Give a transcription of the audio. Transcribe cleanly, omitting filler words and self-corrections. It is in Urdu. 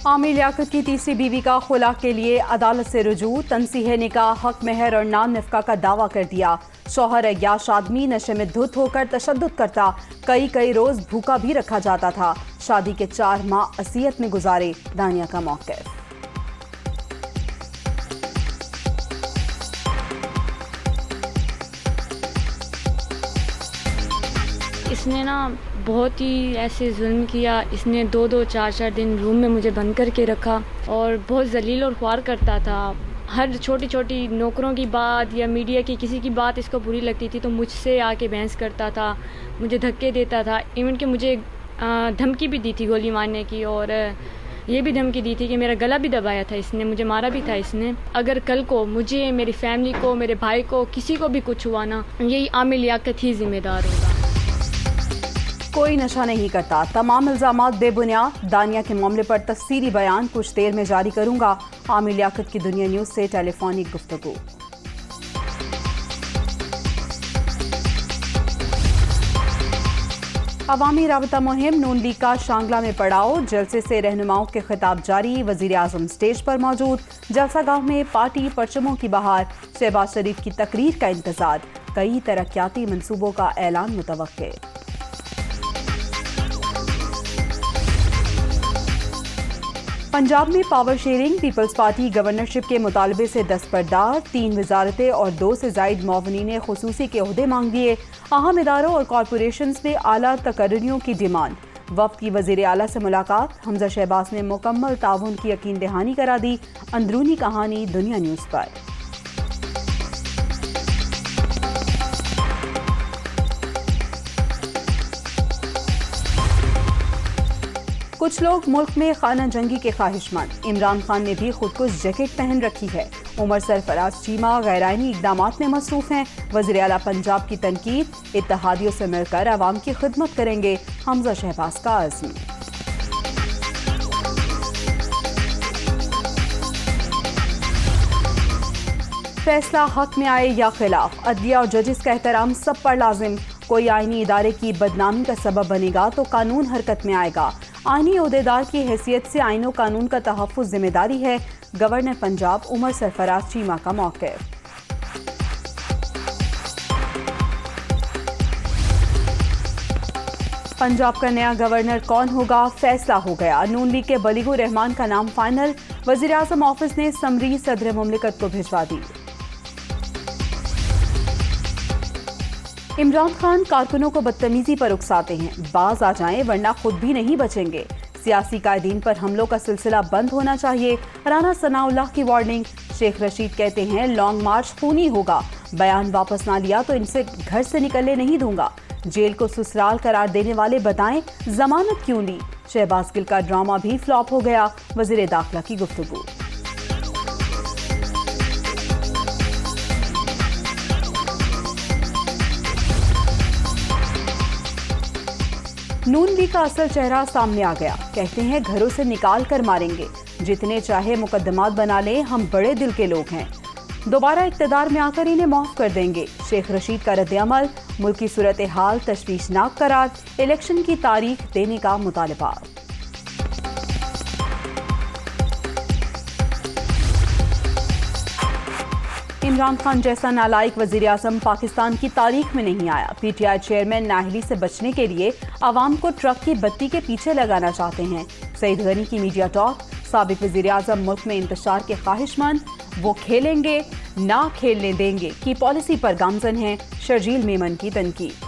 عامر لیاقت کی تیسری بیوی کا خلا کے لیے عدالت سے رجوع، تنصیح نکاح، حق مہر اور نام نفقہ کا دعویٰ کر دیا۔ شوہر عیاش آدمی نشے میں دھت ہو کر تشدد کرتا، کئی روز بھوکا بھی رکھا جاتا تھا۔ شادی کے 4 ماہ اذیت میں گزارے، دانیہ کا موقف۔ اس نے بہت ہی ایسے ظلم کیا۔ اس نے 2 4 دن روم میں مجھے بند کر کے رکھا اور بہت ذلیل اور خوار کرتا تھا۔ ہر چھوٹی نوکروں کی بات یا میڈیا کی کسی کی بات اس کو بری لگتی تھی تو مجھ سے آ کے بحث کرتا تھا، مجھے دھکے دیتا تھا، ایون کہ مجھے دھمکی بھی دی تھی گولی مارنے کی، اور یہ بھی دھمکی دی تھی کہ میرا گلا بھی دبایا تھا اس نے، مجھے مارا بھی تھا اس نے۔ اگر کل کو مجھے، میری فیملی کو، میرے بھائی کو، کسی کو بھی کچھ ہوا یہی عامر لیاقت ہی ذمہ دار ہوگا۔ کوئی نشہ نہیں کرتا، تمام الزامات بے بنیاد، دانیہ کے معاملے پر تفصیلی بیان کچھ دیر میں جاری کروں گا۔ عامر لیاقت کی دنیا نیوز سے ٹیلی فونک گفتگو۔ عوامی رابطہ مہم نون لیگ کا شانگلہ میں پڑاؤ، جلسے سے رہنماؤں کے خطاب جاری، وزیر اعظم سٹیج پر موجود، جلسہ گاہ میں پارٹی پرچموں کی بہار، شہباز شریف کی تقریر کا انتظار، کئی ترقیاتی منصوبوں کا اعلان متوقع۔ پنجاب میں power sharing, peoples party governorship کے مطالبے سے دستبردار، 3 وزارتیں اور 2 سے زائد معاونین خصوصی کے عہدے مانگ لیے، اہم اداروں اور کارپوریشنز میں اعلیٰ تقرریوں کی ڈیمانڈ۔ وفد کی وزیر اعلیٰ سے ملاقات، حمزہ شہباز نے مکمل تعاون کی یقین دہانی کرا دی۔ اندرونی کہانی دنیا نیوز پر۔ کچھ لوگ ملک میں خانہ جنگی کے خواہش مند، عمران خان نے بھی خودکش جیکٹ پہن رکھی ہے۔ عمر سرفراز چیمہ غیر آئینی اقدامات میں مصروف ہیں، وزیر اعلیٰ پنجاب کی تنقید، اتحادیوں سے مل کر عوام کی خدمت کریں گے، حمزہ شہباز کا عزم۔ فیصلہ حق میں آئے یا خلاف، عدلیہ اور ججز کا احترام سب پر لازم۔ کوئی آئینی ادارے کی بدنامی کا سبب بنے گا تو قانون حرکت میں آئے گا۔ آئینی عہدیدار کی حیثیت سے آئین و قانون کا تحفظ ذمہ داری ہے، گورنر پنجاب عمر سرفراز چیمہ کا موقف۔ پنجاب کا نیا گورنر کون ہوگا، فیصلہ ہو گیا، نون لیگ کے بلیغ الرحمان کا نام فائنل، وزیر اعظم آفس نے سمری صدر مملکت کو بھجوا دی۔ عمران خان کارکنوں کو بدتمیزی پر اکساتے ہیں، باز آ جائیں ورنہ خود بھی نہیں بچیں گے۔ سیاسی قائدین پر حملوں کا سلسلہ بند ہونا چاہیے، رانا ثناء اللہ کی وارننگ۔ شیخ رشید کہتے ہیں لانگ مارچ خونی ہوگا، بیان واپس نہ لیا تو ان سے گھر سے نکلنے نہیں دوں گا۔ جیل کو سسرال قرار دینے والے بتائیں ضمانت کیوں لی۔ شہباز گل کا ڈرامہ بھی فلاپ ہو گیا، وزیر داخلہ کی گفتگو۔ نون لیگ کا اصل چہرہ سامنے آ گیا، کہتے ہیں گھروں سے نکال کر ماریں گے، جتنے چاہے مقدمات بنا لیں، ہم بڑے دل کے لوگ ہیں، دوبارہ اقتدار میں آ کر انہیں معاف کر دیں گے۔ شیخ رشید کا رد عمل، ملکی صورتحال تشویشناک قرار، الیکشن کی تاریخ دینے کا مطالبہ۔ عمران خان جیسا نالائق وزیر اعظم پاکستان کی تاریخ میں نہیں آیا۔ پی ٹی آئی چیئرمین نااہلی سے بچنے کے لیے عوام کو ٹرک کی بتی کے پیچھے لگانا چاہتے ہیں۔ سعید غنی کی میڈیا ٹاک، سابق وزیر اعظم ملک میں انتشار کے خواہش مند، وہ کھیلیں گے نہ کھیلنے دیں گے کی پالیسی پر گامزن ہیں، شرجیل میمن کی تنقید۔